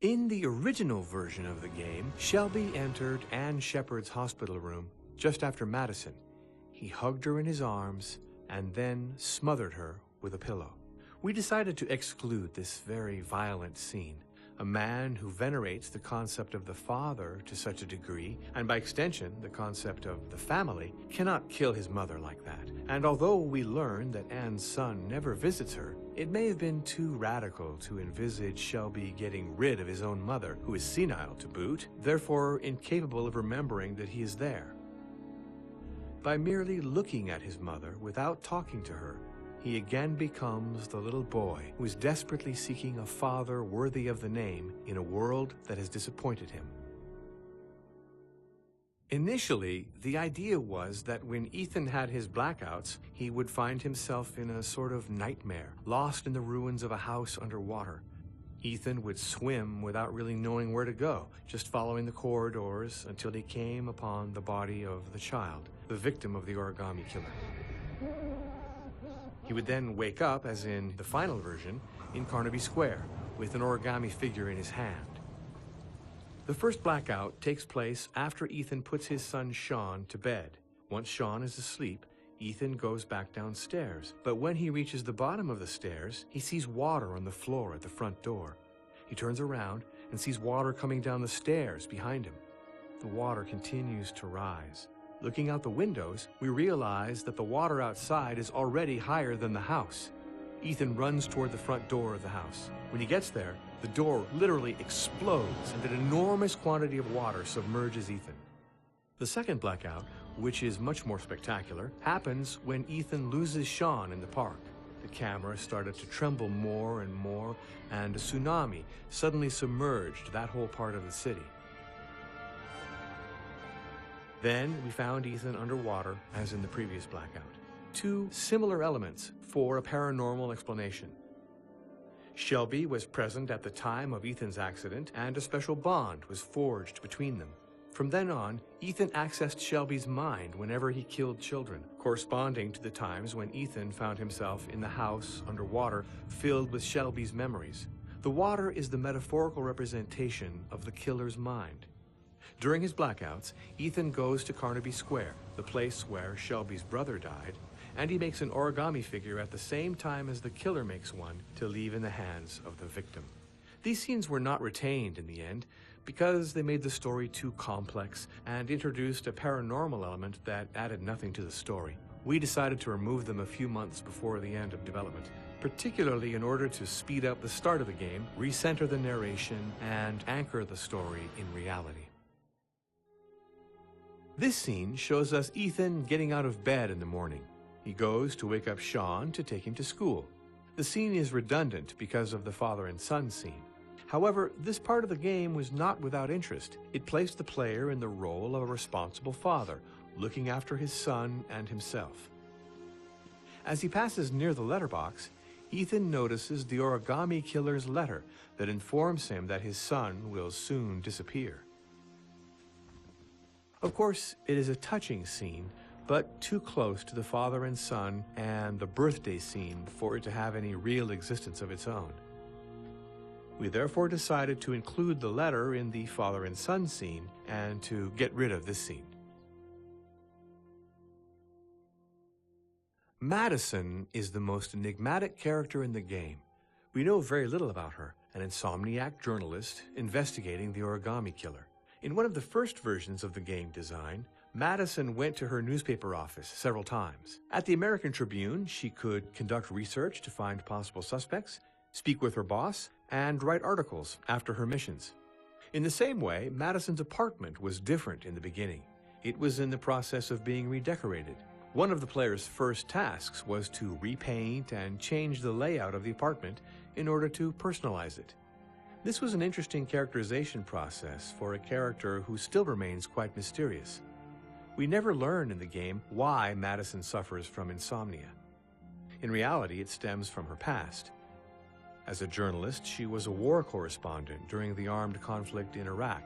In the original version of the game, Shelby entered Anne Shepard's hospital room just after Madison. He hugged her in his arms and then smothered her with a pillow. We decided to exclude this very violent scene. A man who venerates the concept of the father to such a degree, and by extension the concept of the family, cannot kill his mother like that. And although we learn that Anne's son never visits her, it may have been too radical to envisage Shelby getting rid of his own mother, who is senile to boot, therefore incapable of remembering that he is there. By merely looking at his mother without talking to her, he again becomes the little boy who is desperately seeking a father worthy of the name in a world that has disappointed him. Initially, the idea was that when Ethan had his blackouts, he would find himself in a sort of nightmare, lost in the ruins of a house underwater. Ethan would swim without really knowing where to go, just following the corridors until he came upon the body of the child, the victim of the origami killer. He would then wake up, as in the final version, in Carnaby Square, with an origami figure in his hand. The first blackout takes place after Ethan puts his son Sean to bed. Once Sean is asleep, Ethan goes back downstairs, but when he reaches the bottom of the stairs, he sees water on the floor at the front door. He turns around and sees water coming down the stairs behind him. The water continues to rise. Looking out the windows, we realize that the water outside is already higher than the house. Ethan runs toward the front door of the house. When he gets there, the door literally explodes and an enormous quantity of water submerges Ethan. The second blackout, which is much more spectacular, happens when Ethan loses Sean in the park. The camera started to tremble more and more, and a tsunami suddenly submerged that whole part of the city. Then we found Ethan underwater, as in the previous blackout. Two similar elements for a paranormal explanation. Shelby was present at the time of Ethan's accident, and a special bond was forged between them. From then on, Ethan accessed Shelby's mind whenever he killed children, corresponding to the times when Ethan found himself in the house underwater, filled with Shelby's memories. The water is the metaphorical representation of the killer's mind. During his blackouts, Ethan goes to Carnaby Square, the place where Shelby's brother died, and he makes an origami figure at the same time as the killer makes one to leave in the hands of the victim. These scenes were not retained in the end because they made the story too complex and introduced a paranormal element that added nothing to the story. We decided to remove them a few months before the end of development, particularly in order to speed up the start of the game, recenter the narration, and anchor the story in reality. This scene shows us Ethan getting out of bed in the morning. He goes to wake up Sean to take him to school. The scene is redundant because of the father and son scene. However, this part of the game was not without interest. It placed the player in the role of a responsible father, looking after his son and himself. As he passes near the letterbox, Ethan notices the origami killer's letter that informs him that his son will soon disappear. Of course, it is a touching scene, but too close to the father and son and the birthday scene for it to have any real existence of its own. We therefore decided to include the letter in the father and son scene and to get rid of this scene. Madison is the most enigmatic character in the game. We know very little about her, an insomniac journalist investigating the origami killer. In one of the first versions of the game design, Madison went to her newspaper office several times. At the American Tribune, she could conduct research to find possible suspects, speak with her boss, and write articles after her missions. In the same way, Madison's apartment was different in the beginning. It was in the process of being redecorated. One of the player's first tasks was to repaint and change the layout of the apartment in order to personalize it. This was an interesting characterization process for a character who still remains quite mysterious. We never learn in the game why Madison suffers from insomnia. In reality, it stems from her past. As a journalist, she was a war correspondent during the armed conflict in Iraq.